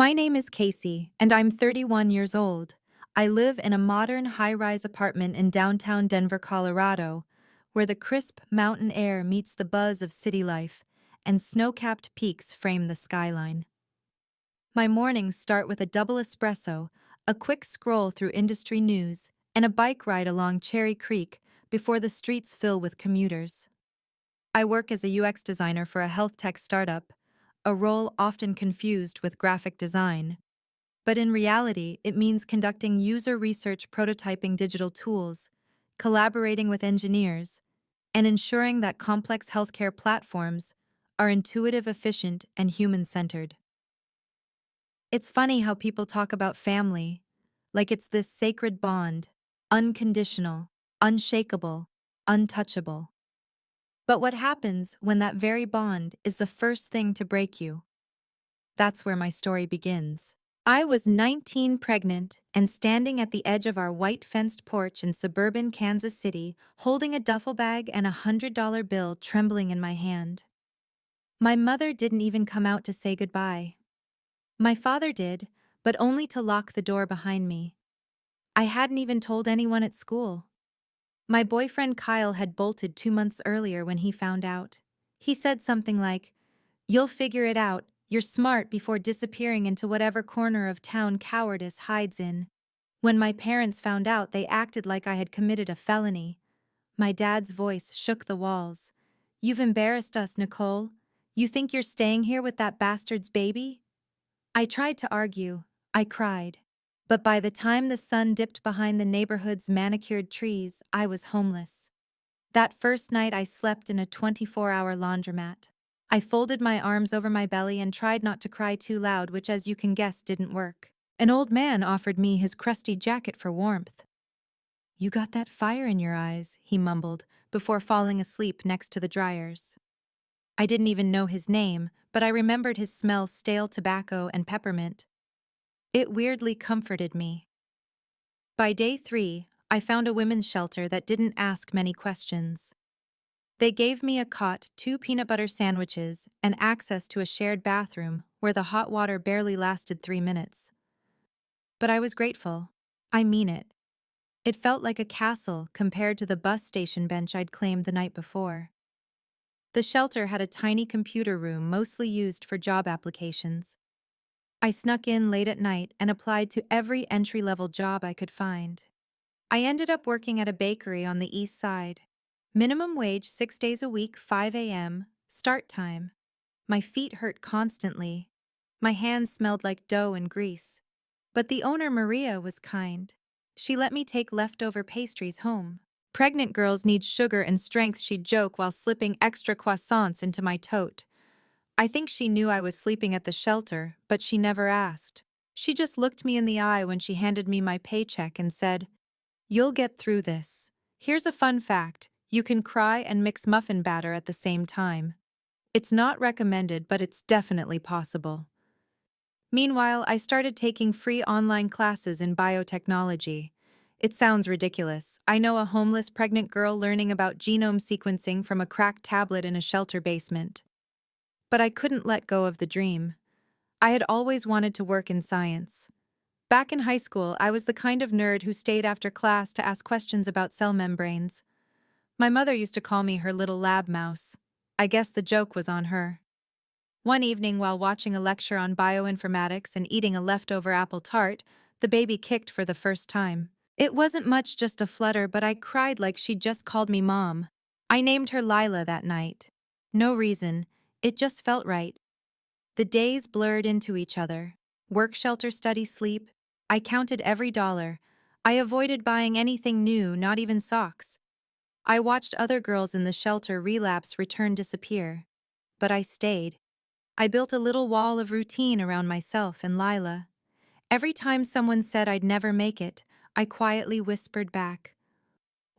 My name is Casey, and I'm 31 years old. I live in a modern high-rise apartment in downtown Denver, Colorado, where the crisp mountain air meets the buzz of city life, and snow-capped peaks frame the skyline. My mornings start with a double espresso, a quick scroll through industry news, and a bike ride along Cherry Creek before the streets fill with commuters. I work as a UX designer for a health tech startup, a role often confused with graphic design. But in reality, it means conducting user research prototyping digital tools, collaborating with engineers, and ensuring that complex healthcare platforms are intuitive, efficient, and human-centered. It's funny how people talk about family, like it's this sacred bond, unconditional, unshakable, untouchable. But what happens when that very bond is the first thing to break you? That's where my story begins. I was 19, pregnant, and standing at the edge of our white fenced porch in suburban Kansas City, holding a duffel bag and $100 bill trembling in my hand. My mother didn't even come out to say goodbye. My father did, but only to lock the door behind me. I hadn't even told anyone at school. My boyfriend Kyle had bolted 2 months earlier when he found out. He said something like, "You'll figure it out. You're smart," before disappearing into whatever corner of town cowardice hides in. When my parents found out, they acted like I had committed a felony. My dad's voice shook the walls. "You've embarrassed us, Nicole. You think you're staying here with that bastard's baby?" I tried to argue. I cried. But by the time the sun dipped behind the neighborhood's manicured trees, I was homeless. That first night I slept in a 24-hour laundromat. I folded my arms over my belly and tried not to cry too loud, which, as you can guess, didn't work. An old man offered me his crusty jacket for warmth. "You got that fire in your eyes," he mumbled, before falling asleep next to the dryers. I didn't even know his name, but I remembered his smell: stale tobacco and peppermint. It weirdly comforted me. By day 3, I found a women's shelter that didn't ask many questions. They gave me a cot, 2 peanut butter sandwiches, and access to a shared bathroom where the hot water barely lasted 3 minutes. But I was grateful. I mean it. It felt like a castle compared to the bus station bench I'd claimed the night before. The shelter had a tiny computer room mostly used for job applications. I snuck in late at night and applied to every entry-level job I could find. I ended up working at a bakery on the east side. Minimum wage, 6 days a week, 5 a.m., start time. My feet hurt constantly. My hands smelled like dough and grease. But the owner, Maria, was kind. She let me take leftover pastries home. "Pregnant girls need sugar and strength," she'd joke while slipping extra croissants into my tote. I think she knew I was sleeping at the shelter, but she never asked. She just looked me in the eye when she handed me my paycheck and said, "You'll get through this. Here's a fun fact: you can cry and mix muffin batter at the same time. It's not recommended, but it's definitely possible." Meanwhile, I started taking free online classes in biotechnology. It sounds ridiculous. I know a homeless pregnant girl learning about genome sequencing from a cracked tablet in a shelter basement. But I couldn't let go of the dream. I had always wanted to work in science. Back in high school, I was the kind of nerd who stayed after class to ask questions about cell membranes. My mother used to call me her little lab mouse. I guess the joke was on her. One evening, while watching a lecture on bioinformatics and eating a leftover apple tart, the baby kicked for the first time. It wasn't much, just a flutter, but I cried like she'd just called me mom. I named her Lila that night. No reason, it just felt right. The days blurred into each other. Work, shelter, study, sleep. I counted every dollar. I avoided buying anything new, not even socks. I watched other girls in the shelter relapse, return, disappear. But I stayed. I built a little wall of routine around myself and Lila. Every time someone said I'd never make it, I quietly whispered back,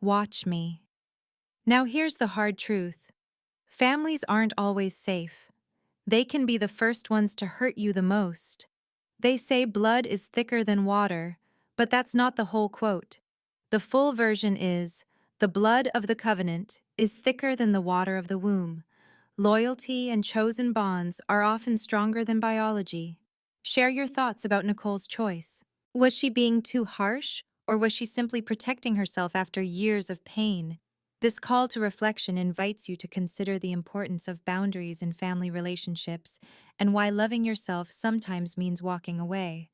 "Watch me." Now here's the hard truth. Families aren't always safe. They can be the first ones to hurt you the most. They say blood is thicker than water, but that's not the whole quote. The full version is, "The blood of the covenant is thicker than the water of the womb." Loyalty and chosen bonds are often stronger than biology. Share your thoughts about Nicole's choice. Was she being too harsh, or was she simply protecting herself after years of pain? This call to reflection invites you to consider the importance of boundaries in family relationships and why loving yourself sometimes means walking away.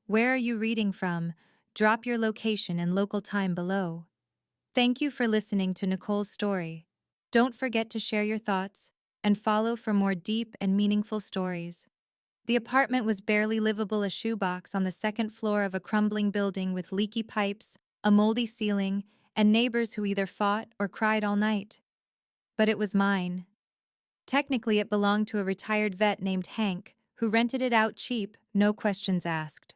Where are you reading from? Drop your location and local time below. Thank you for listening to Nicole's story. Don't forget to share your thoughts and follow for more deep and meaningful stories. The apartment was barely livable, a shoebox on the second floor of a crumbling building with leaky pipes, a moldy ceiling, and neighbors who either fought or cried all night. But it was mine. Technically, it belonged to a retired vet named Hank, who rented it out cheap, no questions asked.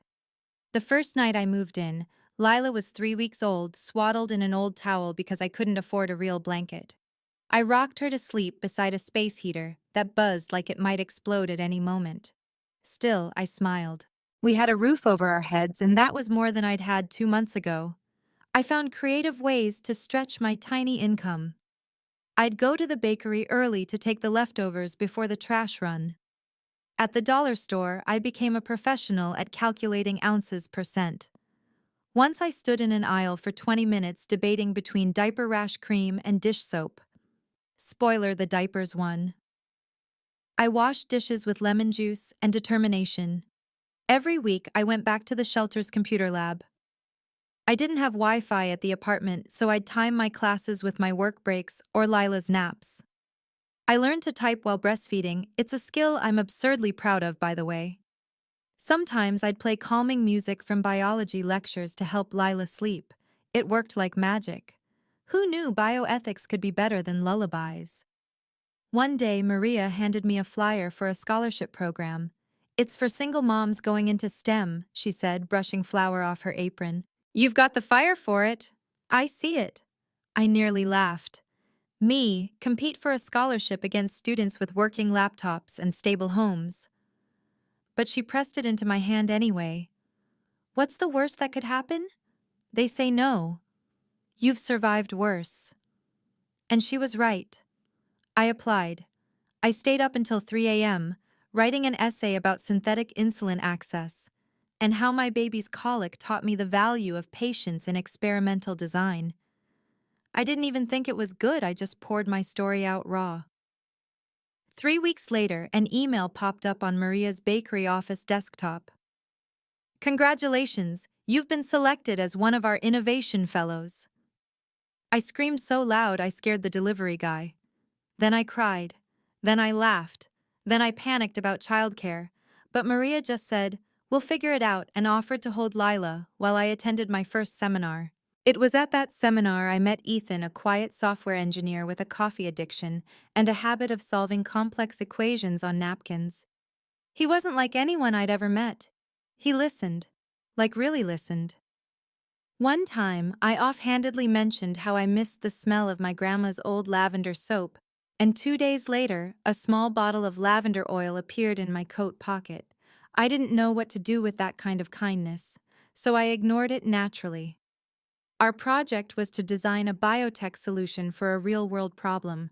The first night I moved in, Lila was 3 weeks old, swaddled in an old towel because I couldn't afford a real blanket. I rocked her to sleep beside a space heater that buzzed like it might explode at any moment. Still, I smiled. We had a roof over our heads, and that was more than I'd had 2 months ago. I found creative ways to stretch my tiny income. I'd go to the bakery early to take the leftovers before the trash run. At the dollar store, I became a professional at calculating ounces per cent. Once I stood in an aisle for 20 minutes debating between diaper rash cream and dish soap. Spoiler, the diapers won. I washed dishes with lemon juice and determination. Every week, I went back to the shelter's computer lab. I didn't have Wi-Fi at the apartment, so I'd time my classes with my work breaks or Lila's naps. I learned to type while breastfeeding. It's a skill I'm absurdly proud of, by the way. Sometimes I'd play calming music from biology lectures to help Lila sleep. It worked like magic. Who knew bioethics could be better than lullabies? One day, Maria handed me a flyer for a scholarship program. "It's for single moms going into STEM," she said, brushing flour off her apron. "You've got the fire for it." "I see it." I nearly laughed. Me, compete for a scholarship against students with working laptops and stable homes. But she pressed it into my hand anyway. "What's the worst that could happen? They say no. You've survived worse." And she was right. I applied. I stayed up until 3 a.m., writing an essay about synthetic insulin access and how my baby's colic taught me the value of patience in experimental design. I didn't even think it was good, I just poured my story out raw. 3 weeks later, an email popped up on Maria's bakery office desktop. "Congratulations, you've been selected as one of our innovation fellows." I screamed so loud I scared the delivery guy. Then I cried. Then I laughed. Then I panicked about childcare. But Maria just said, "We'll figure it out," and offered to hold Lila while I attended my first seminar. It was at that seminar I met Ethan, a quiet software engineer with a coffee addiction and a habit of solving complex equations on napkins. He wasn't like anyone I'd ever met. He listened. Like really listened. One time, I offhandedly mentioned how I missed the smell of my grandma's old lavender soap, and 2 days later, a small bottle of lavender oil appeared in my coat pocket. I didn't know what to do with that kind of kindness, so I ignored it naturally. Our project was to design a biotech solution for a real-world problem.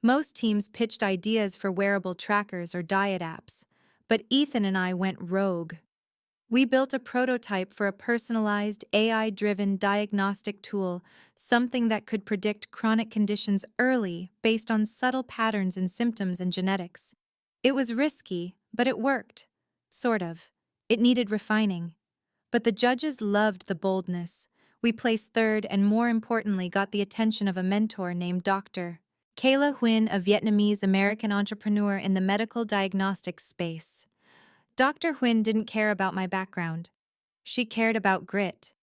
Most teams pitched ideas for wearable trackers or diet apps, but Ethan and I went rogue. We built a prototype for a personalized, AI-driven diagnostic tool, something that could predict chronic conditions early based on subtle patterns in symptoms and genetics. It was risky, but it worked. Sort of. It needed refining. But the judges loved the boldness. We placed third and, more importantly, got the attention of a mentor named Dr. Kayla Huynh, a Vietnamese-American entrepreneur in the medical diagnostics space. Dr. Huynh didn't care about my background. She cared about grit.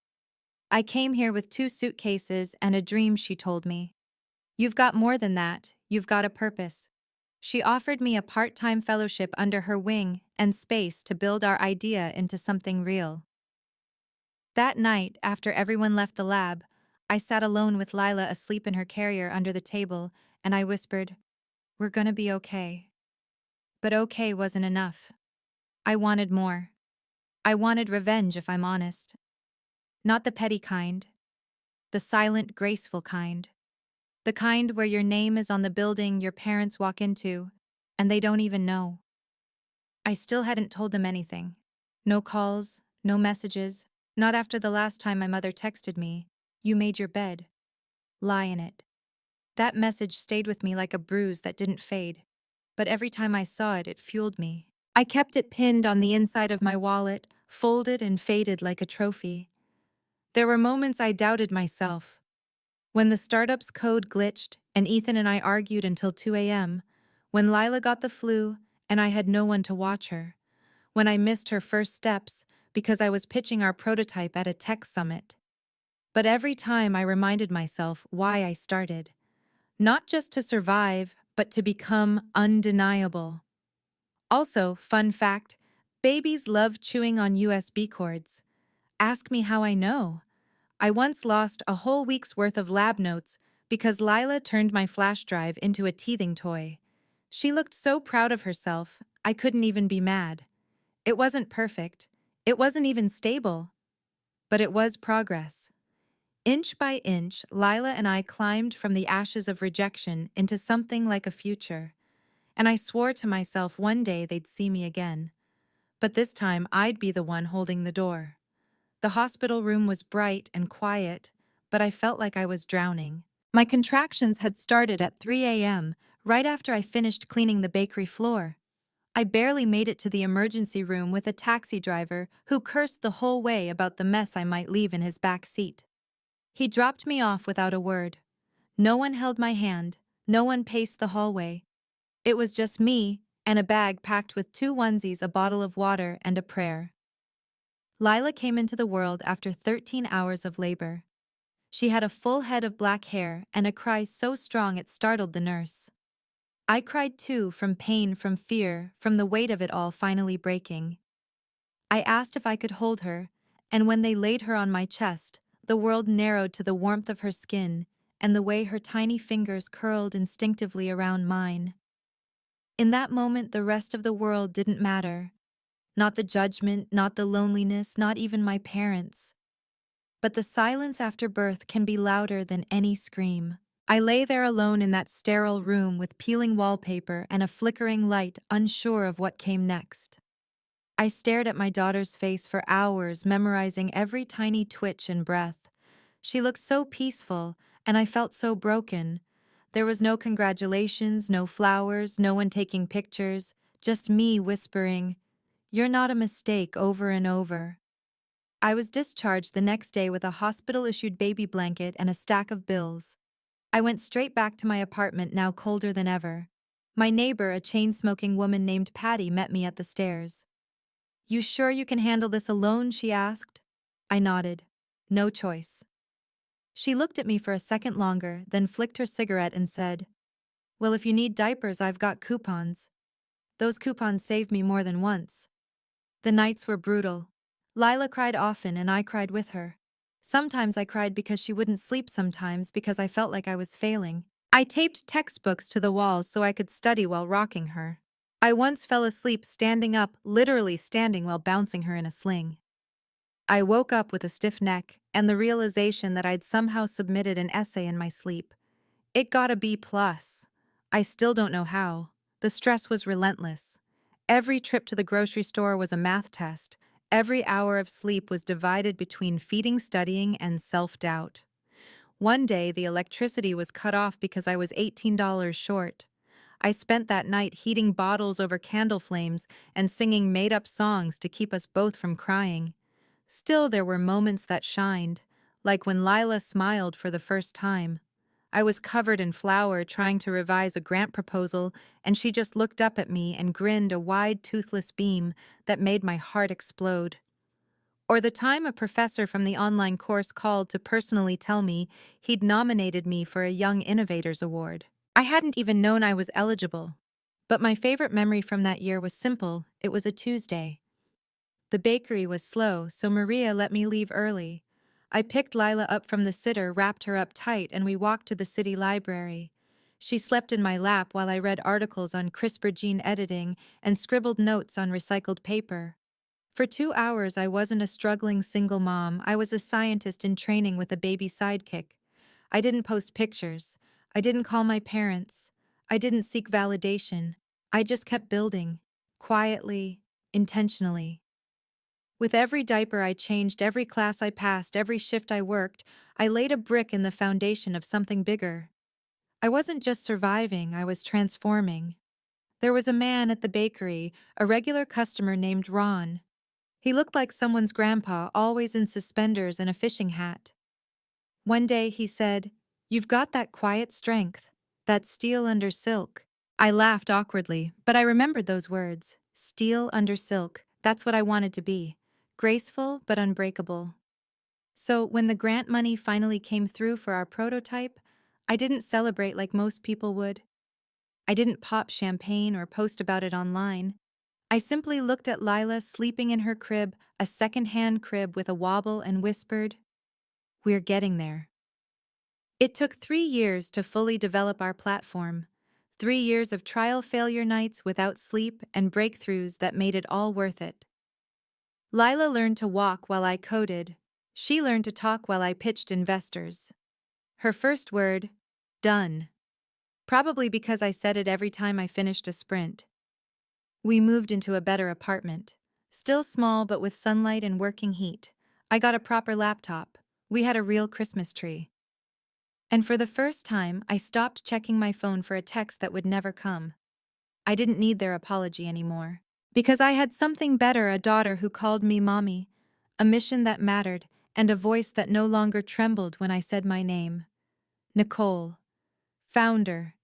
"I came here with 2 suitcases and a dream," she told me. "You've got more than that, you've got a purpose." She offered me a part-time fellowship under her wing and space to build our idea into something real. That night, after everyone left the lab, I sat alone with Lila asleep in her carrier under the table, and I whispered, "We're gonna be okay." But okay wasn't enough. I wanted more. I wanted revenge, if I'm honest. Not the petty kind. The silent, graceful kind. The kind where your name is on the building your parents walk into, and they don't even know. I still hadn't told them anything. No calls, no messages, not after the last time my mother texted me, "You made your bed. Lie in it." That message stayed with me like a bruise that didn't fade. But every time I saw it, it fueled me. I kept it pinned on the inside of my wallet, folded and faded like a trophy. There were moments I doubted myself. When the startup's code glitched and Ethan and I argued until 2 a.m., when Lila got the flu and I had no one to watch her, when I missed her first steps because I was pitching our prototype at a tech summit. But every time I reminded myself why I started. Not just to survive, but to become undeniable. Also, fun fact, babies love chewing on USB cords. Ask me how I know. I once lost a whole week's worth of lab notes because Lila turned my flash drive into a teething toy. She looked so proud of herself, I couldn't even be mad. It wasn't perfect. It wasn't even stable. But it was progress. Inch by inch, Lila and I climbed from the ashes of rejection into something like a future. And I swore to myself one day they'd see me again. But this time I'd be the one holding the door. The hospital room was bright and quiet, but I felt like I was drowning. My contractions had started at 3 a.m., right after I finished cleaning the bakery floor. I barely made it to the emergency room with a taxi driver who cursed the whole way about the mess I might leave in his back seat. He dropped me off without a word. No one held my hand, no one paced the hallway. It was just me and a bag packed with 2 onesies, a bottle of water, and a prayer. Lila came into the world after 13 hours of labor. She had a full head of black hair and a cry so strong it startled the nurse. I cried too, from pain, from fear, from the weight of it all finally breaking. I asked if I could hold her, and when they laid her on my chest, the world narrowed to the warmth of her skin and the way her tiny fingers curled instinctively around mine. In that moment, the rest of the world didn't matter. Not the judgment, not the loneliness, not even my parents. But the silence after birth can be louder than any scream. I lay there alone in that sterile room with peeling wallpaper and a flickering light, unsure of what came next. I stared at my daughter's face for hours, memorizing every tiny twitch and breath. She looked so peaceful, and I felt so broken. There was no congratulations, no flowers, no one taking pictures, just me whispering, "You're not a mistake," over and over. I was discharged the next day with a hospital-issued baby blanket and a stack of bills. I went straight back to my apartment, now colder than ever. My neighbor, a chain-smoking woman named Patty, met me at the stairs. "You sure you can handle this alone?" she asked. I nodded. No choice. She looked at me for a second longer, then flicked her cigarette and said, "Well, if you need diapers, I've got coupons." Those coupons saved me more than once. The nights were brutal. Lila cried often and I cried with her. Sometimes I cried because she wouldn't sleep, sometimes because I felt like I was failing. I taped textbooks to the walls so I could study while rocking her. I once fell asleep standing up, literally standing while bouncing her in a sling. I woke up with a stiff neck and the realization that I'd somehow submitted an essay in my sleep. It got a B+. I still don't know how. The stress was relentless. Every trip to the grocery store was a math test. Every hour of sleep was divided between feeding, studying, and self-doubt. One day, the electricity was cut off because I was $18 short. I spent that night heating bottles over candle flames and singing made-up songs to keep us both from crying. Still, there were moments that shined, like when Lila smiled for the first time. I was covered in flour trying to revise a grant proposal, and she just looked up at me and grinned a wide, toothless beam that made my heart explode. Or the time a professor from the online course called to personally tell me he'd nominated me for a Young Innovators Award. I hadn't even known I was eligible. But my favorite memory from that year was simple. It was a Tuesday. The bakery was slow, so Maria let me leave early. I picked Lila up from the sitter, wrapped her up tight, and we walked to the city library. She slept in my lap while I read articles on CRISPR gene editing and scribbled notes on recycled paper. For 2 hours, I wasn't a struggling single mom. I was a scientist in training with a baby sidekick. I didn't post pictures. I didn't call my parents. I didn't seek validation. I just kept building. quietly, intentionally. With every diaper I changed, every class I passed, every shift I worked, I laid a brick in the foundation of something bigger. I wasn't just surviving, I was transforming. There was a man at the bakery, a regular customer named Ron. He looked like someone's grandpa, always in suspenders and a fishing hat. One day he said, "You've got that quiet strength, that steel under silk." I laughed awkwardly, but I remembered those words. Steel under silk, that's what I wanted to be. Graceful but unbreakable. So when the grant money finally came through for our prototype, I didn't celebrate like most people would. I didn't pop champagne or post about it online. I simply looked at Lila sleeping in her crib, a second-hand crib with a wobble, and whispered, "We're getting there." It took 3 years to fully develop our platform. 3 years of trial failure nights without sleep and breakthroughs that made it all worth it. Lila learned to walk while I coded. She learned to talk while I pitched investors. Her first word, done. Probably because I said it every time I finished a sprint. We moved into a better apartment. Still small but with sunlight and working heat. I got a proper laptop. We had a real Christmas tree. And for the first time, I stopped checking my phone for a text that would never come. I didn't need their apology anymore. Because I had something better, a daughter who called me mommy, a mission that mattered, and a voice that no longer trembled when I said my name. Nicole. Founder.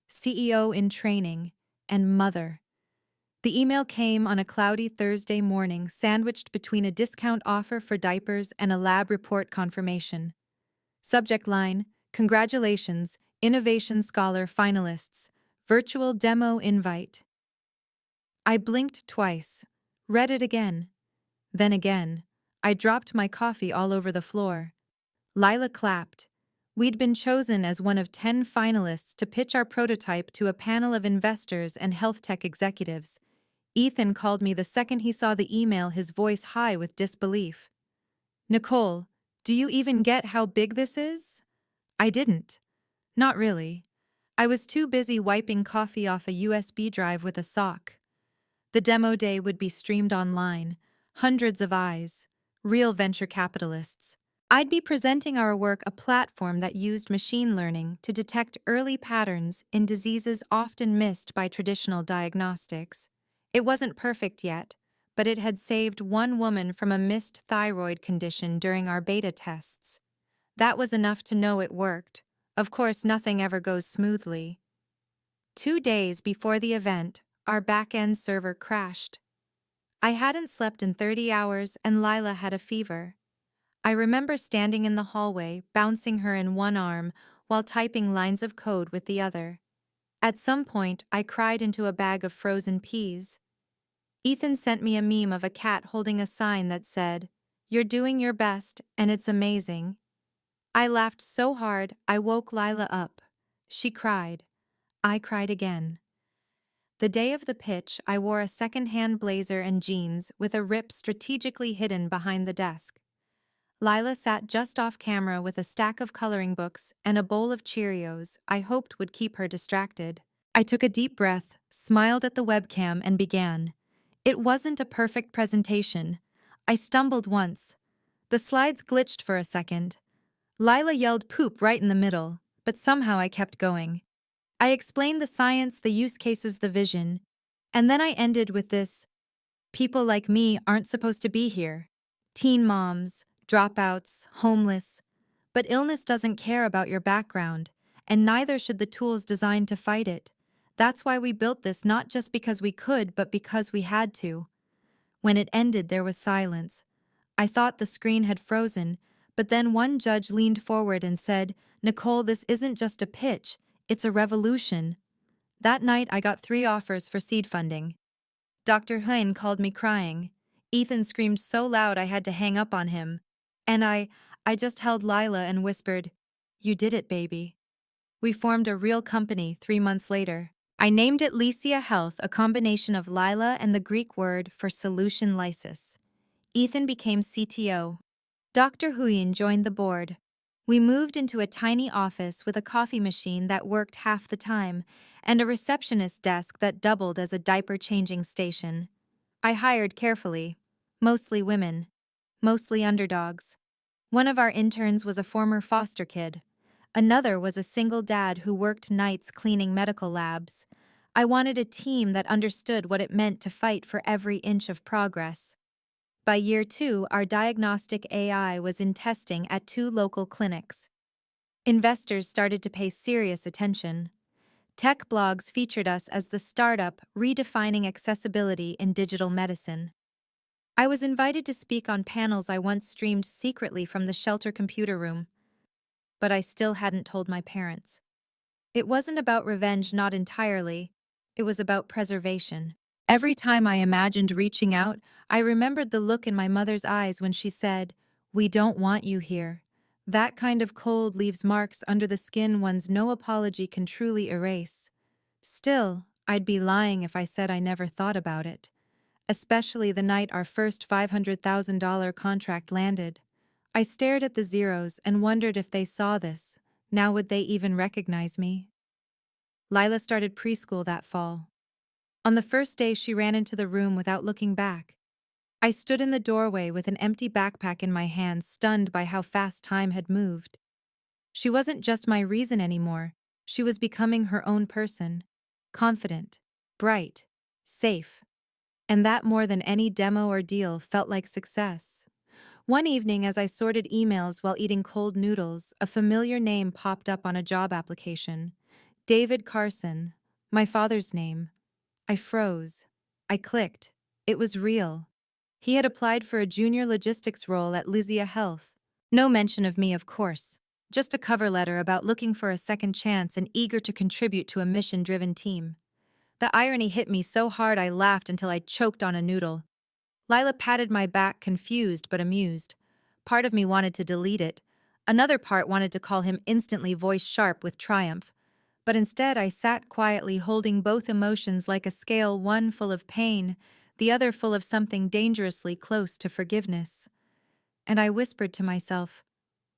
CEO in training. And mother. The email came on a cloudy Thursday morning, sandwiched between a discount offer for diapers and a lab report confirmation. Subject line, "Congratulations, Innovation Scholar finalists. Virtual demo invite." I blinked twice, read it again. Then again. I dropped my coffee all over the floor. Lila clapped. We'd been chosen as one of 10 finalists to pitch our prototype to a panel of investors and health tech executives. Ethan called me the second he saw the email, his voice high with disbelief. "Nicole, do you even get how big this is?" I didn't. Not really. I was too busy wiping coffee off a USB drive with a sock. The demo day would be streamed online, hundreds of eyes, real venture capitalists. I'd be presenting our work, a platform that used machine learning to detect early patterns in diseases often missed by traditional diagnostics. It wasn't perfect yet, but it had saved one woman from a missed thyroid condition during our beta tests. That was enough to know it worked. Of course, nothing ever goes smoothly. 2 days before the event, our back-end server crashed. I hadn't slept in 30 hours and Lila had a fever. I remember standing in the hallway, bouncing her in one arm while typing lines of code with the other. At some point, I cried into a bag of frozen peas. Ethan sent me a meme of a cat holding a sign that said, "You're doing your best, and it's amazing." I laughed so hard, I woke Lila up. She cried. I cried again. The day of the pitch, I wore a second-hand blazer and jeans with a rip strategically hidden behind the desk. Lila sat just off camera with a stack of coloring books and a bowl of Cheerios I hoped would keep her distracted. I took a deep breath, smiled at the webcam, and began. It wasn't a perfect presentation. I stumbled once. The slides glitched for a second. Lila yelled poop right in the middle, but somehow I kept going. I explained the science, the use cases, the vision, and then I ended with this: people like me aren't supposed to be here. Teen moms, dropouts, homeless. But illness doesn't care about your background, and neither should the tools designed to fight it. That's why we built this, not just because we could, but because we had to. When it ended, there was silence. I thought the screen had frozen, but then one judge leaned forward and said, "Nicole, this isn't just a pitch, it's a revolution." That night, I got 3 offers for seed funding. Dr. Huyn called me crying. Ethan screamed so loud I had to hang up on him. And I just held Lila and whispered, "You did it, baby." We formed a real company 3 months later. I named it Lysia Health, a combination of Lila and the Greek word for solution lysis. Ethan became CTO. Dr. Huyn joined the board. We moved into a tiny office with a coffee machine that worked half the time and a receptionist desk that doubled as a diaper changing station. I hired carefully, mostly women, mostly underdogs. One of our interns was a former foster kid. Another was a single dad who worked nights cleaning medical labs. I wanted a team that understood what it meant to fight for every inch of progress. By year 2, our diagnostic AI was in testing at 2 local clinics. Investors started to pay serious attention. Tech blogs featured us as the startup redefining accessibility in digital medicine. I was invited to speak on panels I once streamed secretly from the shelter computer room, but I still hadn't told my parents. It wasn't about revenge, not entirely. It was about preservation. Every time I imagined reaching out, I remembered the look in my mother's eyes when she said, "We don't want you here." That kind of cold leaves marks under the skin one's no apology can truly erase. Still, I'd be lying if I said I never thought about it. Especially the night our first $500,000 contract landed. I stared at the zeros and wondered if they saw this. Now would they even recognize me? Lila started preschool that fall. On the first day, she ran into the room without looking back. I stood in the doorway with an empty backpack in my hand, stunned by how fast time had moved. She wasn't just my reason anymore. She was becoming her own person. Confident, bright, safe. And that, more than any demo or deal, felt like success. One evening, as I sorted emails while eating cold noodles, a familiar name popped up on a job application. David Carson, my father's name. I froze. I clicked. It was real. He had applied for a junior logistics role at Lysia Health. No mention of me, of course. Just a cover letter about looking for a second chance and eager to contribute to a mission-driven team. The irony hit me so hard I laughed until I choked on a noodle. Lila patted my back, confused but amused. Part of me wanted to delete it. Another part wanted to call him instantly voice sharp with triumph. But instead I sat quietly, holding both emotions like a scale, one full of pain, the other full of something dangerously close to forgiveness. And I whispered to myself,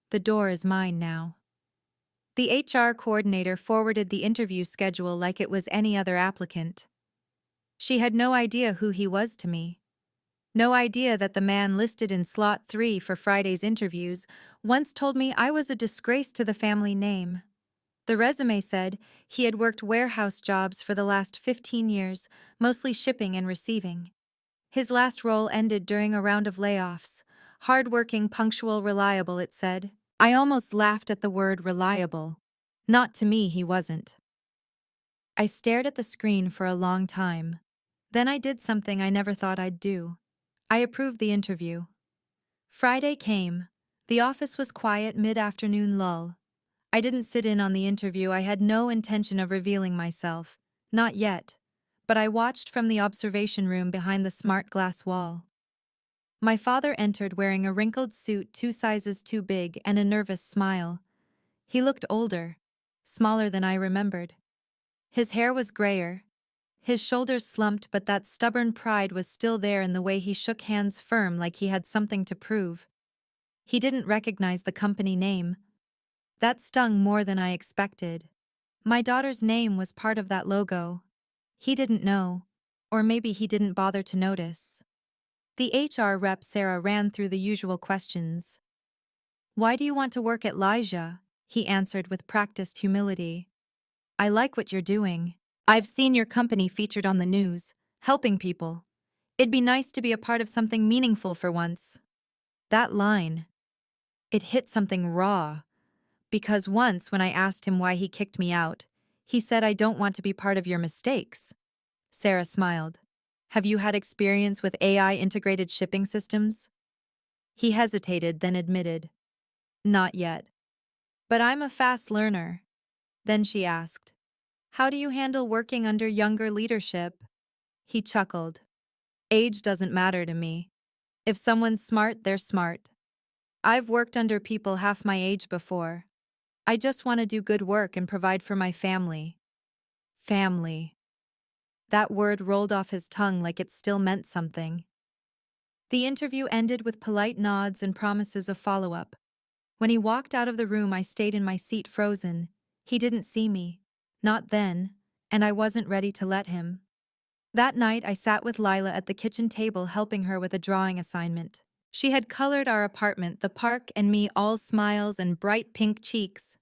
"The door is mine now." The HR coordinator forwarded the interview schedule like it was any other applicant. She had no idea who he was to me. No idea that the man listed in slot 3 for Friday's interviews once told me I was a disgrace to the family name. The resume said he had worked warehouse jobs for the last 15 years, mostly shipping and receiving. His last role ended during a round of layoffs. Hardworking, punctual, reliable, it said. I almost laughed at the word reliable. Not to me, he wasn't. I stared at the screen for a long time. Then I did something I never thought I'd do. I approved the interview. Friday came. The office was quiet, mid-afternoon lull. I didn't sit in on the interview. I had no intention of revealing myself. Not yet. But I watched from the observation room behind the smart glass wall. My father entered wearing a wrinkled suit 2 sizes too big and a nervous smile. He looked older, smaller than I remembered. His hair was grayer. His shoulders slumped, but that stubborn pride was still there in the way he shook hands firm, like he had something to prove. He didn't recognize the company name. That stung more than I expected. My daughter's name was part of that logo. He didn't know. Or maybe he didn't bother to notice. The HR rep, Sarah, ran through the usual questions. "Why do you want to work at Lysia?" He answered with practiced humility. "I like what you're doing. I've seen your company featured on the news, helping people. It'd be nice to be a part of something meaningful for once." That line. It hit something raw. Because once, when I asked him why he kicked me out, he said, "I don't want to be part of your mistakes." Sarah smiled. "Have you had experience with AI-integrated shipping systems?" He hesitated, then admitted, "Not yet. But I'm a fast learner." Then she asked, "How do you handle working under younger leadership?" He chuckled. "Age doesn't matter to me. If someone's smart, they're smart. I've worked under people half my age before. I just want to do good work and provide for my family." Family. That word rolled off his tongue like it still meant something. The interview ended with polite nods and promises of follow-up. When he walked out of the room, I stayed in my seat frozen. He didn't see me. Not then, and I wasn't ready to let him. That night, I sat with Lila at the kitchen table helping her with a drawing assignment. She had colored our apartment, the park, and me all smiles and bright pink cheeks.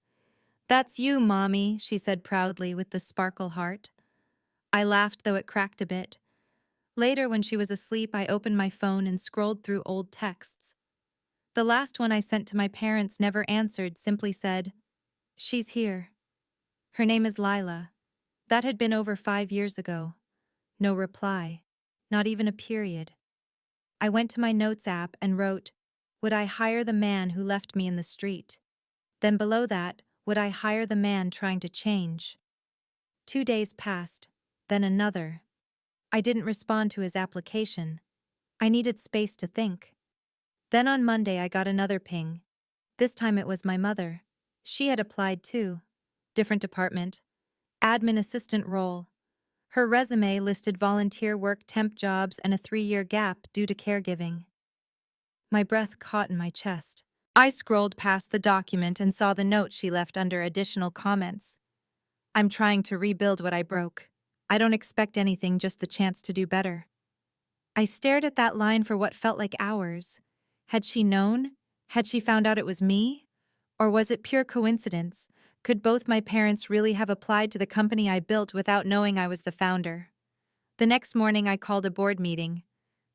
"That's you, Mommy," she said proudly with the sparkle heart. I laughed, though it cracked a bit. Later, when she was asleep, I opened my phone and scrolled through old texts. The last one I sent to my parents never answered, simply said, "She's here. Her name is Lila." That had been over 5 years ago. No reply. Not even a period. I went to my notes app and wrote, "Would I hire the man who left me in the street?" Then below that, "Would I hire the man trying to change?" 2 days passed, then another. I didn't respond to his application. I needed space to think. Then on Monday I got another ping. This time it was my mother. She had applied too. Different department. Admin assistant role. Her resume listed volunteer work, temp jobs, and a 3-year gap due to caregiving. My breath caught in my chest. I scrolled past the document and saw the note she left under additional comments. "I'm trying to rebuild what I broke. I don't expect anything, just the chance to do better." I stared at that line for what felt like hours. Had she known? Had she found out it was me? Or was it pure coincidence? Could both my parents really have applied to the company I built without knowing I was the founder? The next morning I called a board meeting.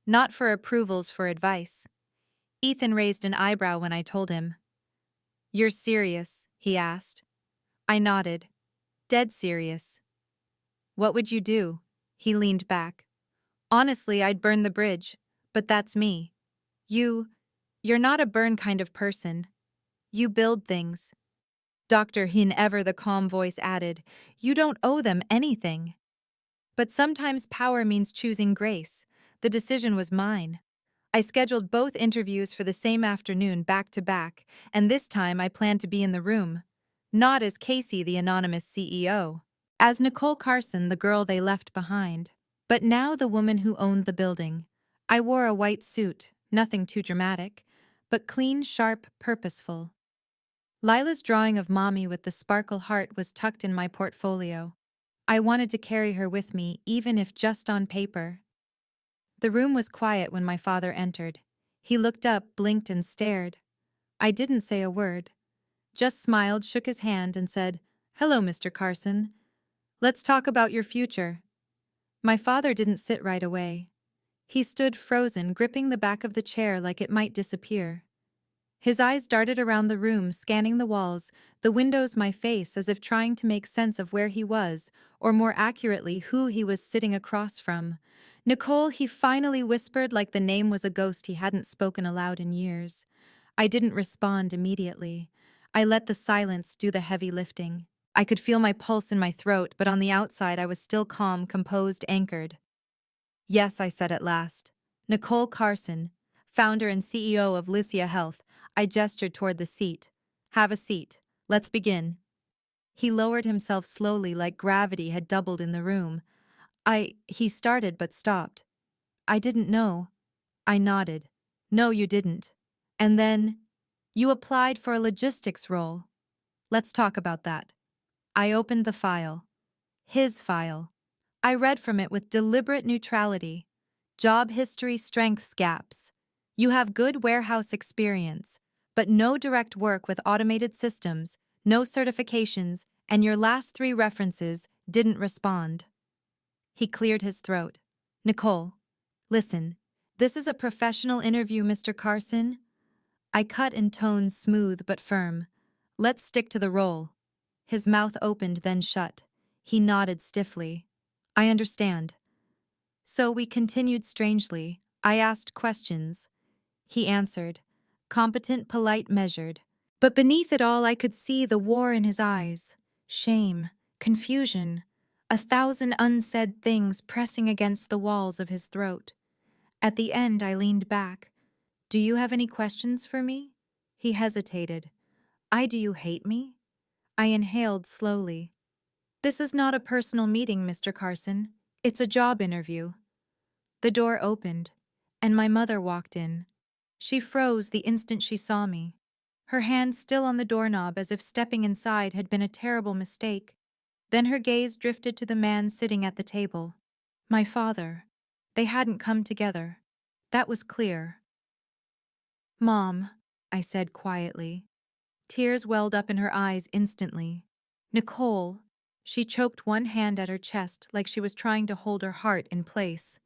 Not for approvals, for advice. Ethan raised an eyebrow when I told him. "You're serious?" he asked. I nodded. "Dead serious." "What would you do?" He leaned back. "Honestly, I'd burn the bridge. But that's me. You're not a burn kind of person. You build things." Dr. Hin, ever the calm voice, added, "You don't owe them anything." But sometimes power means choosing grace. The decision was mine. I scheduled both interviews for the same afternoon, back to back, and this time I planned to be in the room. Not as Casey, the anonymous CEO. As Nicole Carson, the girl they left behind. But now the woman who owned the building. I wore a white suit, nothing too dramatic, but clean, sharp, purposeful. Lila's drawing of Mommy with the sparkle heart was tucked in my portfolio. I wanted to carry her with me, even if just on paper. The room was quiet when my father entered. He looked up, blinked, and stared. I didn't say a word. Just smiled, shook his hand, and said, "Hello, Mr. Carson. Let's talk about your future." My father didn't sit right away. He stood frozen, gripping the back of the chair like it might disappear. His eyes darted around the room, scanning the walls, the windows, my face, as if trying to make sense of where he was, or more accurately, who he was sitting across from. "Nicole," he finally whispered, like the name was a ghost he hadn't spoken aloud in years. I didn't respond immediately. I let the silence do the heavy lifting. I could feel my pulse in my throat, but on the outside I was still calm, composed, anchored. "Yes," I said at last. "Nicole Carson, founder and CEO of Lysia Health." I gestured toward the seat. "Have a seat. Let's begin." He lowered himself slowly, like gravity had doubled in the room. He started but stopped. "I didn't know." I nodded. "No, you didn't." And then, "You applied for a logistics role. Let's talk about that." I opened the file. His file. I read from it with deliberate neutrality. Job history, strengths, gaps. You have good warehouse experience, but no direct work with automated systems, no certifications, and your last 3 references didn't respond. He cleared his throat. "Nicole, listen, this is a professional interview, Mr. Carson." I cut in tones smooth but firm. "Let's stick to the role." His mouth opened, then shut. He nodded stiffly. "I understand." So we continued strangely. I asked questions. He answered. Competent, polite, measured. But beneath it all I could see the war in his eyes. Shame. Confusion. 1,000 unsaid things pressing against the walls of his throat. At the end I leaned back. "Do you have any questions for me?" He hesitated. "Do you hate me?" I inhaled slowly. "This is not a personal meeting, Mr. Carson. It's a job interview." The door opened, and my mother walked in. She froze the instant she saw me. her hand still on the doorknob as if stepping inside had been a terrible mistake. Then her gaze drifted to the man sitting at the table. My father. They hadn't come together. That was clear. Mom, I said quietly. Tears welled up in her eyes instantly. Nicole. She choked one hand at her chest like she was trying to hold her heart in place.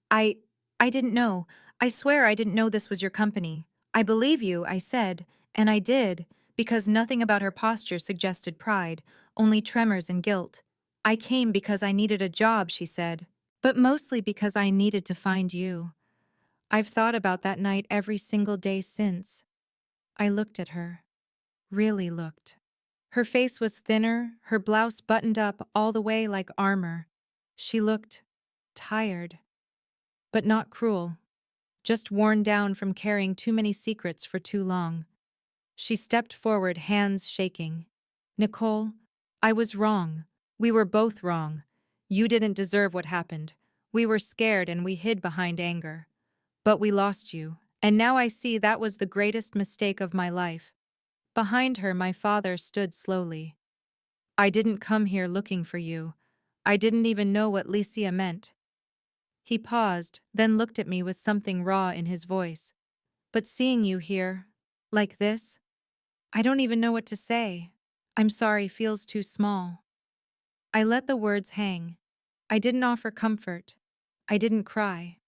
I I didn't know. I swear I didn't know this was your company. I believe you, I said, and I did, because nothing about her posture suggested pride, only tremors and guilt. I came because I needed a job, she said, but mostly because I needed to find you. I've thought about that night every single day since. I looked at her. Really looked. Her face was thinner, her blouse buttoned up all the way like armor. She looked tired, but not cruel. Just worn down from carrying too many secrets for too long. She stepped forward, hands shaking. Nicole, I was wrong. We were both wrong. You didn't deserve what happened. We were scared and we hid behind anger. But we lost you, and now I see that was the greatest mistake of my life. Behind her, my father stood slowly. I didn't come here looking for you. I didn't even know what Lysia meant. He paused, then looked at me with something raw in his voice. But seeing you here, like this, I don't even know what to say. I'm sorry feels too small. I let the words hang. I didn't offer comfort. I didn't cry.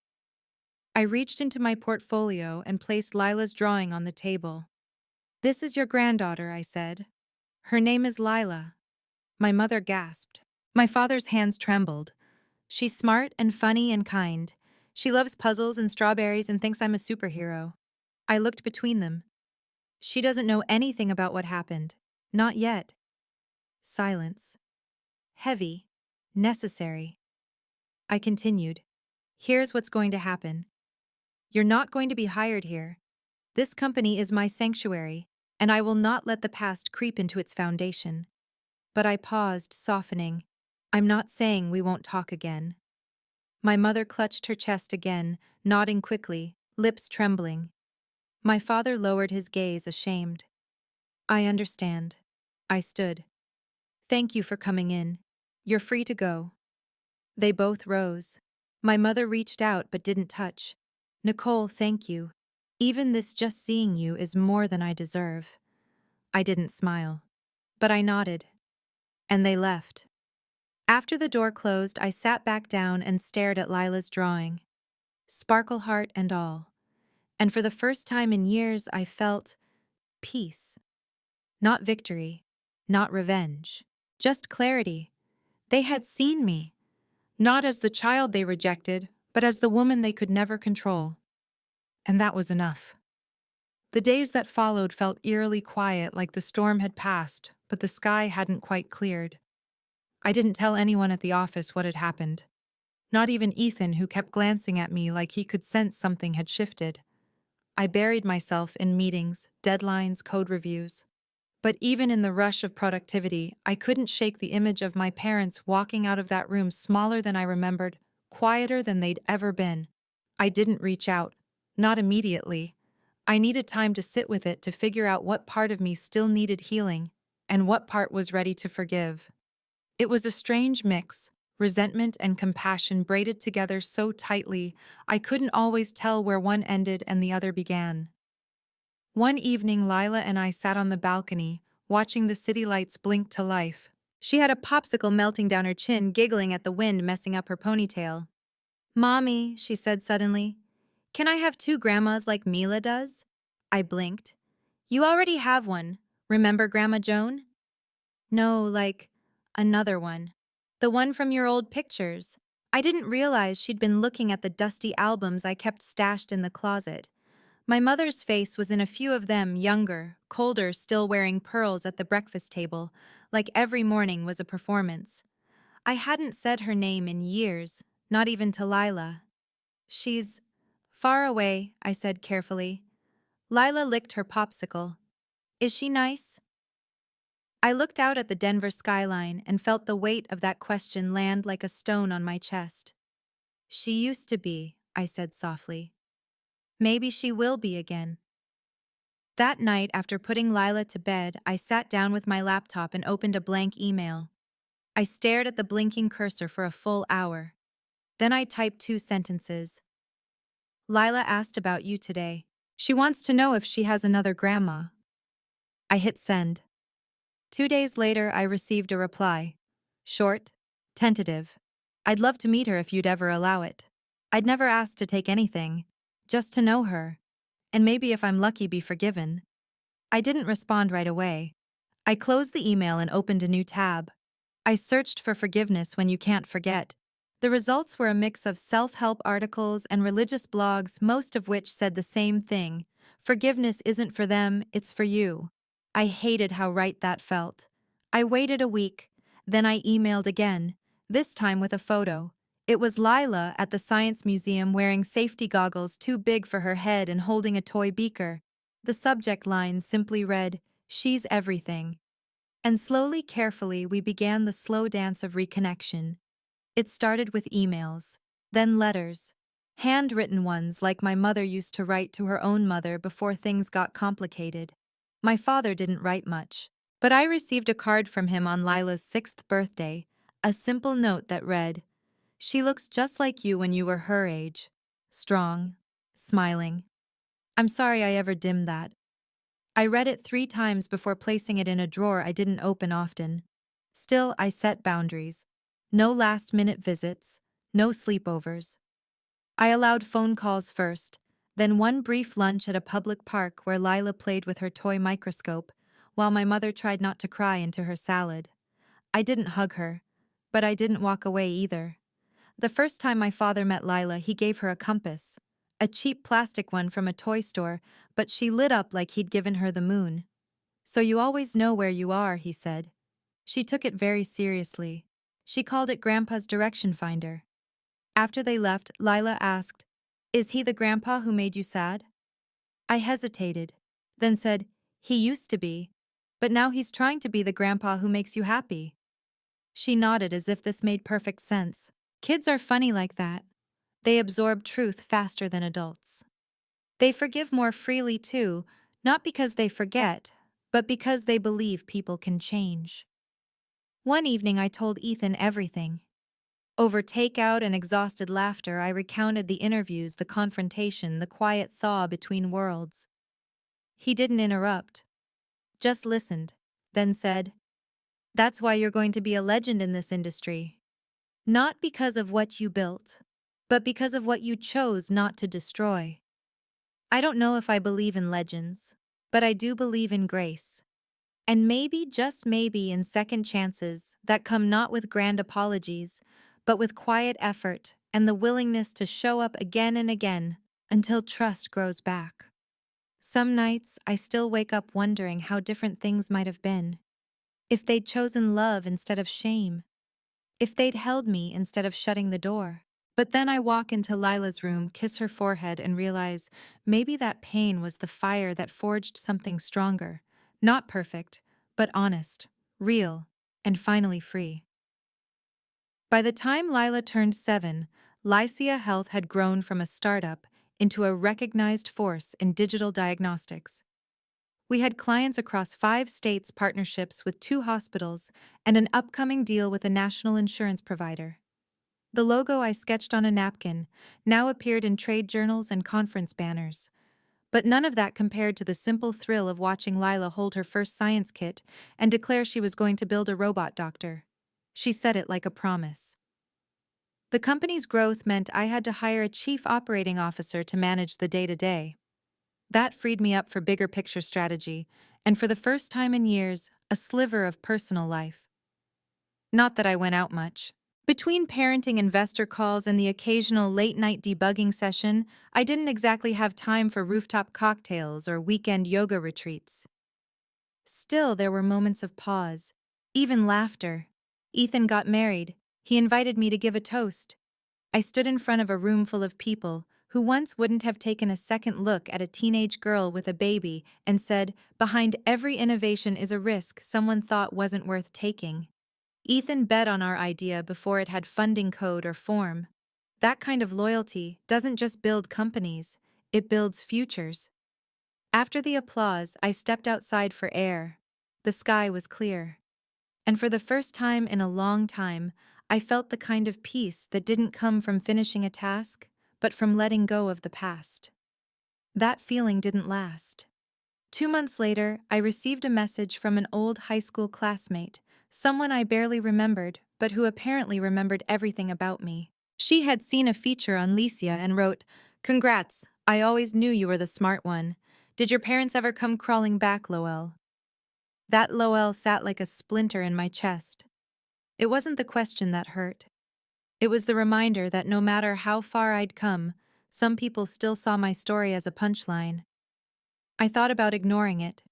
I reached into my portfolio and placed Lila's drawing on the table. This is your granddaughter, I said. Her name is Lila. My mother gasped. My father's hands trembled. She's smart and funny and kind. She loves puzzles and strawberries and thinks I'm a superhero. I looked between them. She doesn't know anything about what happened. Not yet. Silence. Heavy. Necessary. I continued. Here's what's going to happen. You're not going to be hired here. This company is my sanctuary, and I will not let the past creep into its foundation. But I paused, softening. I'm not saying we won't talk again. My mother clutched her chest again, nodding quickly, lips trembling. My father lowered his gaze, ashamed. I understand. I stood. Thank you for coming in. You're free to go. They both rose. My mother reached out but didn't touch. Nicole, thank you. Even this just seeing you is more than I deserve. I didn't smile. But I nodded. And they left. After the door closed, I sat back down and stared at Lila's drawing. Sparkle heart and all. And for the first time in years, I felt peace. Not victory. Not revenge. Just clarity. They had seen me. Not as the child they rejected, but as the woman they could never control. And that was enough. The days that followed felt eerily quiet, like the storm had passed, but the sky hadn't quite cleared. I didn't tell anyone at the office what had happened. Not even Ethan, who kept glancing at me like he could sense something had shifted. I buried myself in meetings, deadlines, code reviews. But even in the rush of productivity, I couldn't shake the image of my parents walking out of that room smaller than I remembered, quieter than they'd ever been. I didn't reach out. Not immediately. I needed time to sit with it to figure out what part of me still needed healing, and what part was ready to forgive. It was a strange mix, resentment and compassion braided together so tightly, I couldn't always tell where one ended and the other began. One evening, Lila and I sat on the balcony, watching the city lights blink to life. She had a popsicle melting down her chin, giggling at the wind messing up her ponytail. Mommy, she said suddenly, can I have two grandmas like Mila does? I blinked. You already have one. Remember Grandma Joan? No, like another one. The one from your old pictures. I didn't realize she'd been looking at the dusty albums I kept stashed in the closet. My mother's face was in a few of them, younger, colder, still wearing pearls at the breakfast table, like every morning was a performance. I hadn't said her name in years, not even to Lila. She's far away, I said carefully. Lila licked her popsicle. Is she nice? I looked out at the Denver skyline and felt the weight of that question land like a stone on my chest. She used to be, I said softly. Maybe she will be again. That night, after putting Lila to bed, I sat down with my laptop and opened a blank email. I stared at the blinking cursor for a full hour. Then I typed 2 sentences. Lila asked about you today. She wants to know if she has another grandma. I hit send. 2 days later, I received a reply. Short, tentative. I'd love to meet her if you'd ever allow it. I'd never asked to take anything, just to know her, and maybe if I'm lucky be forgiven. I didn't respond right away. I closed the email and opened a new tab. I searched for forgiveness when you can't forget. The results were a mix of self-help articles and religious blogs, most of which said the same thing. Forgiveness isn't for them, it's for you. I hated how right that felt. I waited a week, then I emailed again, this time with a photo. It was Lila at the Science Museum wearing safety goggles too big for her head and holding a toy beaker. The subject line simply read, "She's everything." And slowly, carefully, we began the slow dance of reconnection. It started with emails, then letters, handwritten ones like my mother used to write to her own mother before things got complicated. My father didn't write much, but I received a card from him on Lila's 6th birthday, a simple note that read, "She looks just like you when you were her age. Strong, smiling." I'm sorry I ever dimmed that. I read it 3 times before placing it in a drawer I didn't open often. Still, I set boundaries. No last-minute visits, no sleepovers. I allowed phone calls first, then one brief lunch at a public park where Lila played with her toy microscope, while my mother tried not to cry into her salad. I didn't hug her, but I didn't walk away either. The first time my father met Lila, he gave her a compass. A cheap plastic one from a toy store, but she lit up like he'd given her the moon. "So you always know where you are," he said. She took it very seriously. She called it Grandpa's direction finder. After they left, Lila asked, "Is he the grandpa who made you sad?" I hesitated, then said, "He used to be, but now he's trying to be the grandpa who makes you happy." She nodded as if this made perfect sense. Kids are funny like that. They absorb truth faster than adults. They forgive more freely too, not because they forget, but because they believe people can change. One evening I told Ethan everything. Over takeout and exhausted laughter, I recounted the interviews, the confrontation, the quiet thaw between worlds. He didn't interrupt, just listened, then said, "That's why you're going to be a legend in this industry. Not because of what you built, but because of what you chose not to destroy." I don't know if I believe in legends, but I do believe in grace. And maybe, just maybe, in second chances that come not with grand apologies, but with quiet effort and the willingness to show up again and again until trust grows back. Some nights I still wake up wondering how different things might have been. If they'd chosen love instead of shame. If they'd held me instead of shutting the door. But then I walk into Lila's room, kiss her forehead, and realize maybe that pain was the fire that forged something stronger. Not perfect, but honest, real, and finally free. By the time Lila turned 7, Lysia Health had grown from a startup into a recognized force in digital diagnostics. We had clients across 5 states, partnerships with 2 hospitals, and an upcoming deal with a national insurance provider. The logo I sketched on a napkin now appeared in trade journals and conference banners. But none of that compared to the simple thrill of watching Lila hold her first science kit and declare she was going to build a robot doctor. She said it like a promise. The company's growth meant I had to hire a chief operating officer to manage the day-to-day. That freed me up for bigger picture strategy, and for the first time in years, a sliver of personal life. Not that I went out much. Between parenting investor calls and the occasional late-night debugging session, I didn't exactly have time for rooftop cocktails or weekend yoga retreats. Still, there were moments of pause, even laughter. Ethan got married. He invited me to give a toast. I stood in front of a room full of people who once wouldn't have taken a second look at a teenage girl with a baby and said, "Behind every innovation is a risk someone thought wasn't worth taking." Ethan bet on our idea before it had funding code or form. That kind of loyalty doesn't just build companies, it builds futures. After the applause, I stepped outside for air. The sky was clear. And for the first time in a long time, I felt the kind of peace that didn't come from finishing a task, but from letting go of the past. That feeling didn't last. 2 months later, I received a message from an old high school classmate, someone I barely remembered, but who apparently remembered everything about me. She had seen a feature on Lysia and wrote, "Congrats, I always knew you were the smart one. Did your parents ever come crawling back, Lowell?" That Lowell sat like a splinter in my chest. It wasn't the question that hurt. It was the reminder that no matter how far I'd come, some people still saw my story as a punchline. I thought about ignoring it.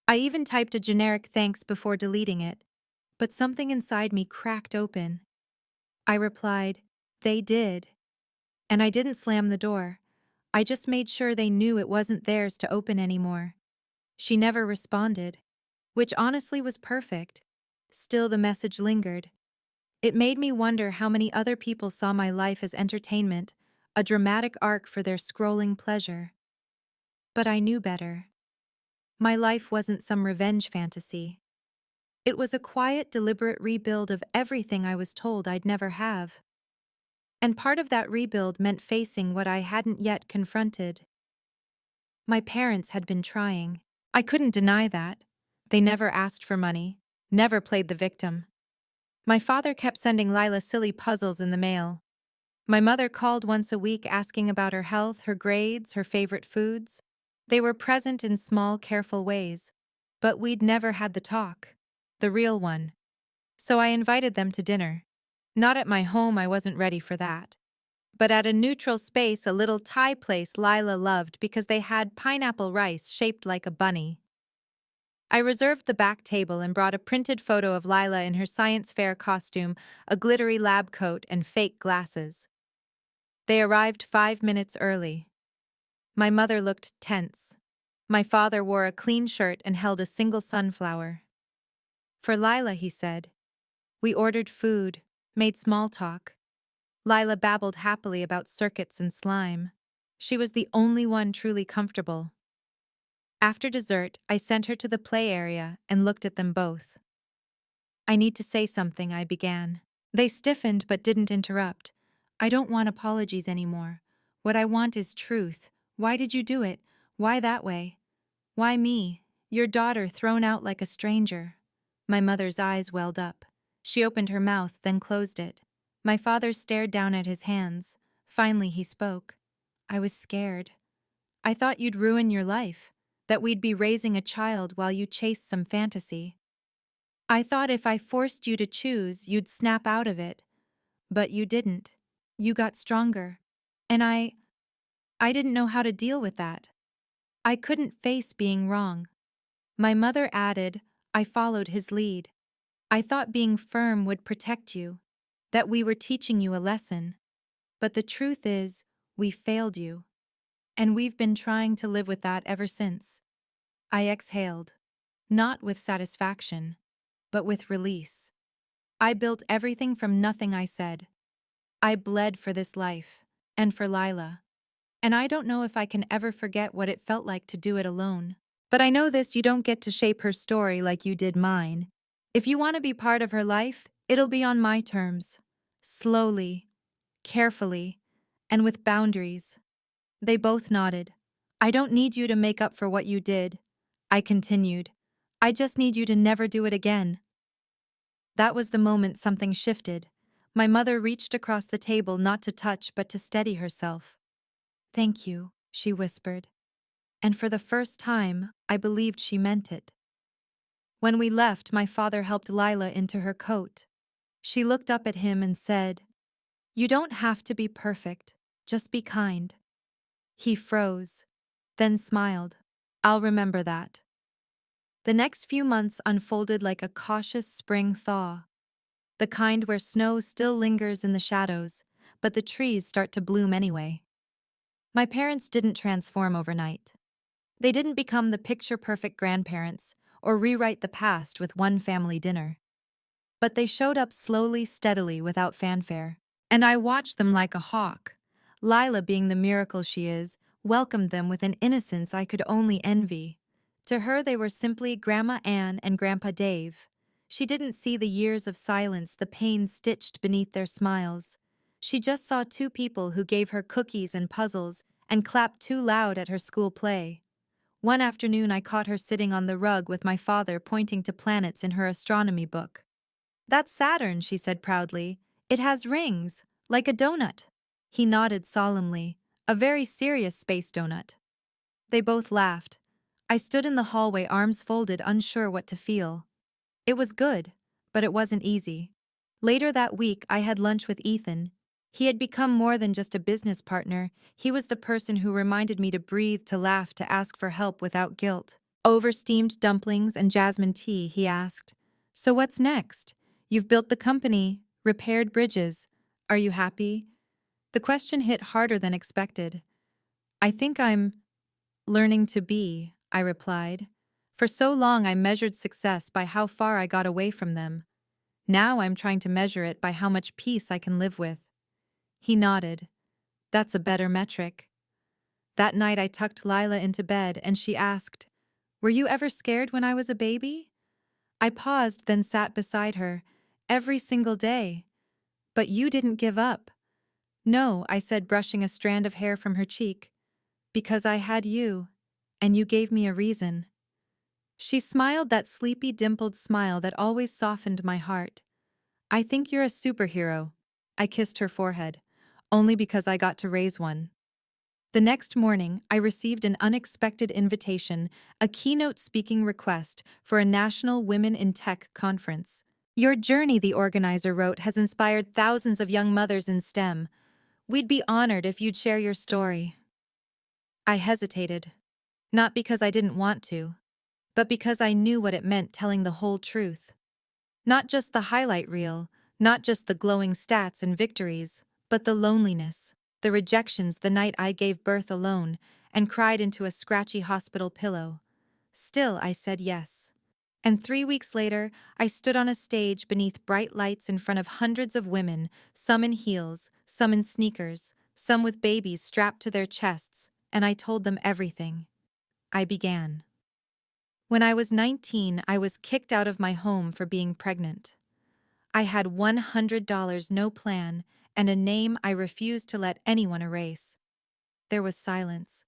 I even typed a generic thanks before deleting it, but something inside me cracked open. I replied, "They did." And I didn't slam the door. I just made sure they knew it wasn't theirs to open anymore. She never responded, which honestly was perfect. Still, the message lingered. It made me wonder how many other people saw my life as entertainment, a dramatic arc for their scrolling pleasure. But I knew better. My life wasn't some revenge fantasy. It was a quiet, deliberate rebuild of everything I was told I'd never have. And part of that rebuild meant facing what I hadn't yet confronted. My parents had been trying. I couldn't deny that. They never asked for money, never played the victim. My father kept sending Lila silly puzzles in the mail. My mother called once a week asking about her health, her grades, her favorite foods. They were present in small, careful ways. But we'd never had the talk. The real one. So I invited them to dinner. Not at my home, I wasn't ready for that. But at a neutral space, a little Thai place Lila loved because they had pineapple rice shaped like a bunny. I reserved the back table and brought a printed photo of Lila in her science fair costume, a glittery lab coat, and fake glasses. They arrived 5 minutes early. My mother looked tense. My father wore a clean shirt and held a single sunflower. For Lila, he said. We ordered food, made small talk. Lila babbled happily about circuits and slime. She was the only one truly comfortable. After dessert, I sent her to the play area and looked at them both. I need to say something, I began. They stiffened but didn't interrupt. I don't want apologies anymore. What I want is truth. Why did you do it? Why that way? Why me? Your daughter thrown out like a stranger. My mother's eyes welled up. She opened her mouth, then closed it. My father stared down at his hands. Finally he spoke. I was scared. I thought you'd ruin your life, that we'd be raising a child while you chased some fantasy. I thought if I forced you to choose, you'd snap out of it. But you didn't. You got stronger. And I didn't know how to deal with that. I couldn't face being wrong. My mother added, I followed his lead. I thought being firm would protect you, that we were teaching you a lesson. But the truth is, we failed you. And we've been trying to live with that ever since. I exhaled, not with satisfaction, but with release. I built everything from nothing, I said. I bled for this life, and for Lila. And I don't know if I can ever forget what it felt like to do it alone. But I know this, you don't get to shape her story like you did mine. If you want to be part of her life, it'll be on my terms. Slowly, carefully, and with boundaries. They both nodded. I don't need you to make up for what you did. I continued. I just need you to never do it again. That was the moment something shifted. My mother reached across the table not to touch but to steady herself. Thank you, she whispered. And for the first time, I believed she meant it. When we left, my father helped Lila into her coat. She looked up at him and said, You don't have to be perfect, just be kind. He froze, then smiled. I'll remember that. The next few months unfolded like a cautious spring thaw, the kind where snow still lingers in the shadows, but the trees start to bloom anyway. My parents didn't transform overnight. They didn't become the picture-perfect grandparents or rewrite the past with one family dinner. But they showed up slowly, steadily, without fanfare. And I watched them like a hawk. Lila being the miracle she is, welcomed them with an innocence I could only envy. To her, they were simply Grandma Ann and Grandpa Dave. She didn't see the years of silence, the pain stitched beneath their smiles. She just saw two people who gave her cookies and puzzles and clapped too loud at her school play. One afternoon, I caught her sitting on the rug with my father pointing to planets in her astronomy book. "That's Saturn," she said proudly. "It has rings, like a donut." He nodded solemnly, "A very serious space donut." They both laughed. I stood in the hallway, arms folded, unsure what to feel. It was good, but it wasn't easy. Later that week, I had lunch with Ethan. He had become more than just a business partner. He was the person who reminded me to breathe, to laugh, to ask for help without guilt. Over steamed dumplings and jasmine tea, he asked, "So what's next? You've built the company, repaired bridges. Are you happy?" The question hit harder than expected. "I think I'm learning to be," I replied. For so long I measured success by how far I got away from them. Now I'm trying to measure it by how much peace I can live with. He nodded. "That's a better metric." That night I tucked Lila into bed and she asked, "Were you ever scared when I was a baby?" I paused, then sat beside her. "Every single day." "But you didn't give up." "No," I said, brushing a strand of hair from her cheek. "Because I had you, and you gave me a reason." She smiled, that sleepy, dimpled smile that always softened my heart. "I think you're a superhero." I kissed her forehead. "Only because I got to raise one." The next morning, I received an unexpected invitation, a keynote speaking request for a National Women in Tech conference. "Your journey," the organizer wrote, "has inspired thousands of young mothers in STEM. We'd be honored if you'd share your story." I hesitated. Not because I didn't want to, but because I knew what it meant, telling the whole truth. Not just the highlight reel, not just the glowing stats and victories, but the loneliness, the rejections, the night I gave birth alone and cried into a scratchy hospital pillow. Still, I said yes. And 3 weeks later, I stood on a stage beneath bright lights in front of hundreds of women, some in heels, some in sneakers, some with babies strapped to their chests, and I told them everything. I began. When I was 19, I was kicked out of my home for being pregnant. I had $100, no plan, and a name I refused to let anyone erase. There was silence.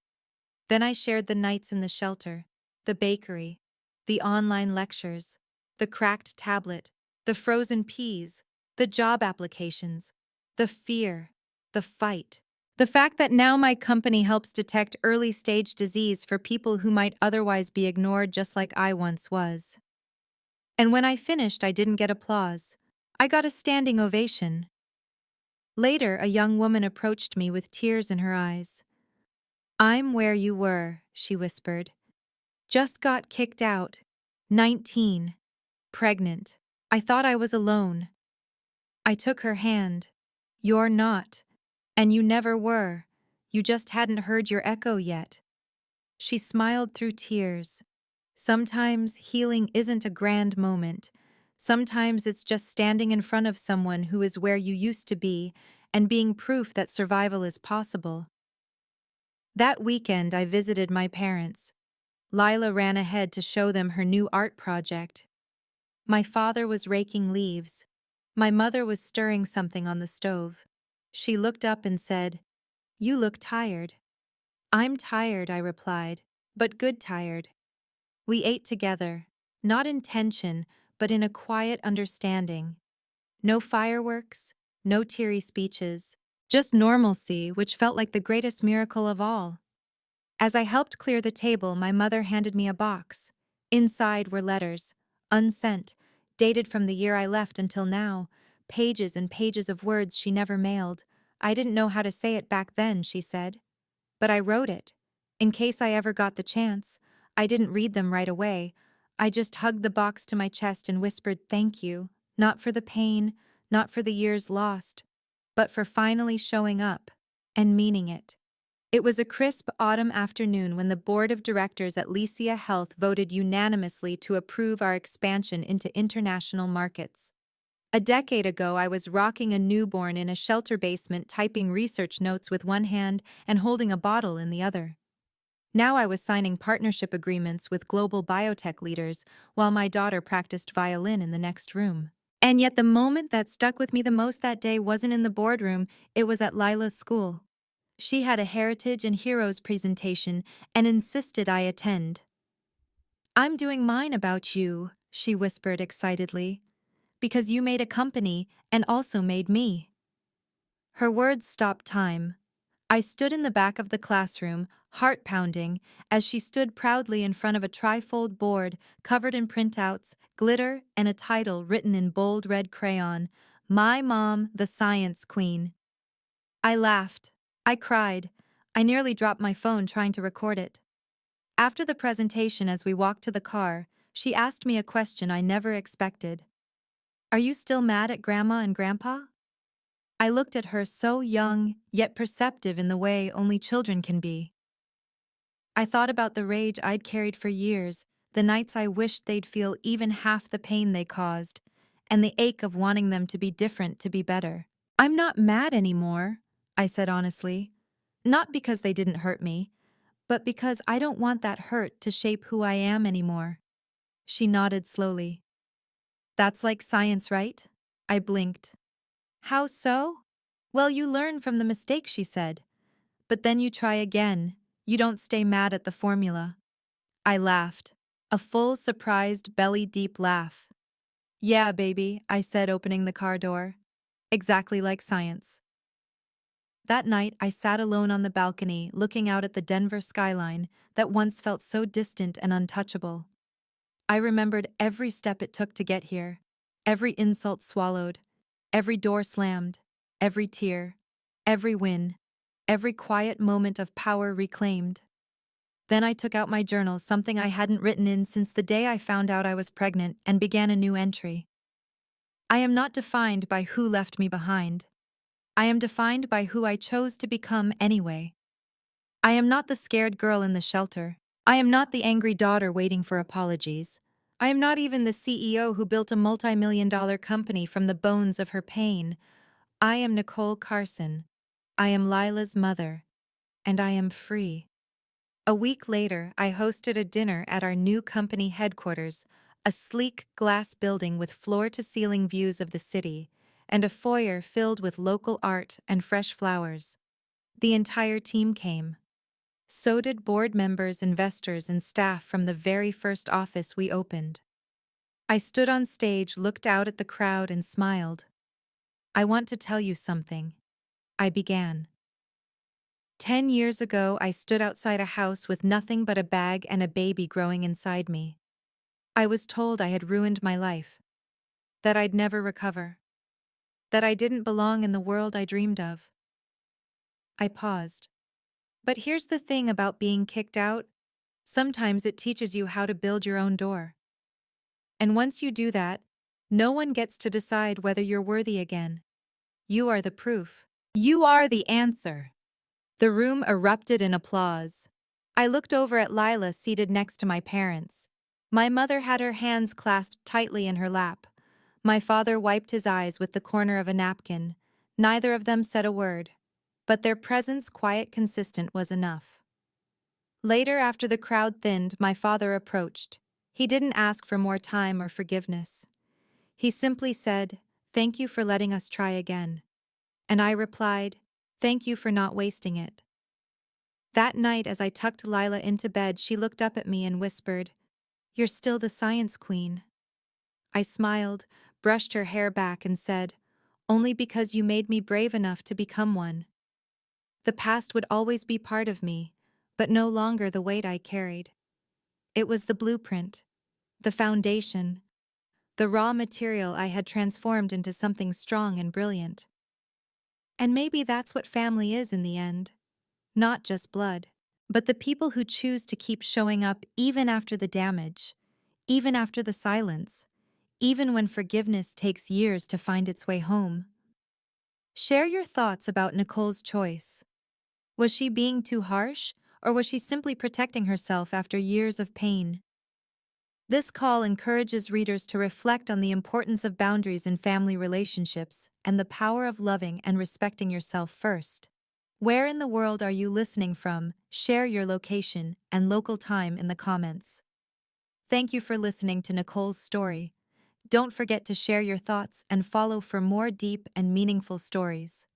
Then I shared the nights in the shelter, the bakery, the online lectures, the cracked tablet, the frozen peas, the job applications, the fear, the fight. The fact that now my company helps detect early-stage disease for people who might otherwise be ignored, just like I once was. And when I finished, I didn't get applause. I got a standing ovation. Later, a young woman approached me with tears in her eyes. "I'm where you were," she whispered. "Just got kicked out. 19. Pregnant. I thought I was alone." I took her hand. "You're not. And you never were. You just hadn't heard your echo yet." She smiled through tears. Sometimes healing isn't a grand moment. Sometimes it's just standing in front of someone who is where you used to be and being proof that survival is possible. That weekend, I visited my parents. Lila ran ahead to show them her new art project. My father was raking leaves. My mother was stirring something on the stove. She looked up and said, "You look tired." "I'm tired," I replied, "but good tired." We ate together, not in tension, but in a quiet understanding. No fireworks, no teary speeches, just normalcy, which felt like the greatest miracle of all. As I helped clear the table, my mother handed me a box. Inside were letters, unsent, dated from the year I left until now, pages and pages of words she never mailed. "I didn't know how to say it back then," she said. "But I wrote it. In case I ever got the chance." I didn't read them right away. I just hugged the box to my chest and whispered thank you, not for the pain, not for the years lost, but for finally showing up and meaning it. It was a crisp autumn afternoon when the board of directors at Lysia Health voted unanimously to approve our expansion into international markets. A decade ago, I was rocking a newborn in a shelter basement, typing research notes with one hand and holding a bottle in the other. Now I was signing partnership agreements with global biotech leaders while my daughter practiced violin in the next room. And yet the moment that stuck with me the most that day wasn't in the boardroom, it was at Lila's school. She had a Heritage and Heroes presentation and insisted I attend. "I'm doing mine about you," she whispered excitedly, "because you made a company and also made me." Her words stopped time. I stood in the back of the classroom, heart pounding, as she stood proudly in front of a trifold board covered in printouts, glitter, and a title written in bold red crayon: "My Mom, the Science Queen." I laughed. I cried. I nearly dropped my phone trying to record it. After the presentation, as we walked to the car, she asked me a question I never expected. "Are you still mad at Grandma and Grandpa?" I looked at her, so young, yet perceptive in the way only children can be. I thought about the rage I'd carried for years, the nights I wished they'd feel even half the pain they caused, and the ache of wanting them to be different, to be better. "I'm not mad anymore," I said honestly. "Not because they didn't hurt me, but because I don't want that hurt to shape who I am anymore." She nodded slowly. "That's like science, right?" I blinked. "How so?" "Well, you learn from the mistakes," she said. "But then you try again. You don't stay mad at the formula." I laughed. A full, surprised, belly-deep laugh. "Yeah, baby," I said, opening the car door. "Exactly like science." That night, I sat alone on the balcony, looking out at the Denver skyline that once felt so distant and untouchable. I remembered every step it took to get here, every insult swallowed, every door slammed, every tear, every win, every quiet moment of power reclaimed. Then I took out my journal, something I hadn't written in since the day I found out I was pregnant, and began a new entry. "I am not defined by who left me behind. I am defined by who I chose to become anyway. I am not the scared girl in the shelter. I am not the angry daughter waiting for apologies. I am not even the CEO who built a multi-million-dollar company from the bones of her pain. I am Nicole Carson. I am Lila's mother. And I am free." A week later, I hosted a dinner at our new company headquarters, a sleek glass building with floor-to-ceiling views of the city, and a foyer filled with local art and fresh flowers. The entire team came. So did board members, investors, and staff from the very first office we opened. I stood on stage, looked out at the crowd, and smiled. "I want to tell you something," I began. 10 years ago, I stood outside a house with nothing but a bag and a baby growing inside me. I was told I had ruined my life, that I'd never recover, that I didn't belong in the world I dreamed of. I paused. But here's the thing about being kicked out: sometimes it teaches you how to build your own door. And once you do that, no one gets to decide whether you're worthy again. You are the proof. You are the answer. The room erupted in applause. I looked over at Lila, seated next to my parents. My mother had her hands clasped tightly in her lap. My father wiped his eyes with the corner of a napkin. Neither of them said a word, but their presence, quiet, consistent, was enough. Later, after the crowd thinned, my father approached. He didn't ask for more time or forgiveness. He simply said, "Thank you for letting us try again." And I replied, "Thank you for not wasting it." That night, as I tucked Lila into bed, she looked up at me and whispered, "You're still the science queen." I smiled, brushed her hair back, and said, "Only because you made me brave enough to become one." The past would always be part of me, but no longer the weight I carried. It was the blueprint, the foundation, the raw material I had transformed into something strong and brilliant. And maybe that's what family is in the end. Not just blood, but the people who choose to keep showing up even after the damage, even after the silence, even when forgiveness takes years to find its way home. Share your thoughts about Nicole's choice. Was she being too harsh, or was she simply protecting herself after years of pain? This call encourages readers to reflect on the importance of boundaries in family relationships and the power of loving and respecting yourself first. Where in the world are you listening from? Share your location and local time in the comments. Thank you for listening to Nicole's story. Don't forget to share your thoughts and follow for more deep and meaningful stories.